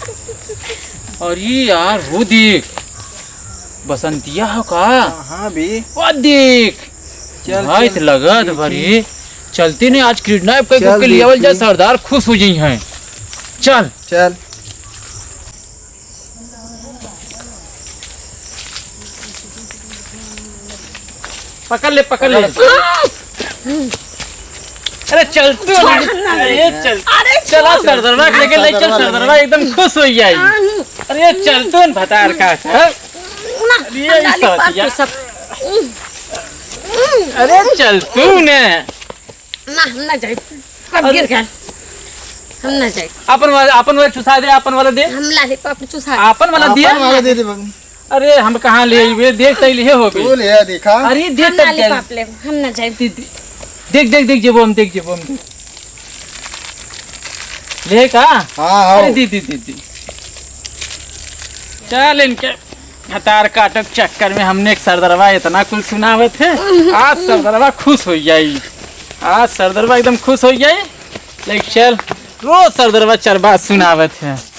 अरे यार वो देख बसंतिया हो का। हाँ भी वो देख चल भाई चल, लगा ठीक, भरी चलती नहीं आज किडनैप चल करके लियावल देखी। जाए सरदार खुश हो जाई हैं। चल चल पकड़ ले पकड़ ले। अरे चल तू अरे चल चला सरदरवा लेके ले चल सरदरवा एकदम खुश हो जाई। अरे चल तू भतार का अरे सब अरे चल तू ने ना हम ना जाए कब गिर गए हम ना जाए अपन वाला चुसा दे अपन वाला दे हम लाले पाप चुसा अपन वाला दिया वाला दे दे बगन। अरे हम कहाँ ले आइए देख तैले हे हो तू गई। ले देखा अरे देख हम तक लाले चल। पाप ले हम ना जाए देख देख देख जेबो हम देख ले का हाँ अरे हाँ दी चल इनके हतार काटक चक्कर में हमने एक सरदरवा इतना कुल सुनावे थे। आज सरदरवा खुश हो जाई। आज सरदरवा एकदम खुश हो जाई। लेकिन चल रोज सरदरवा चार बात सुनावे थे।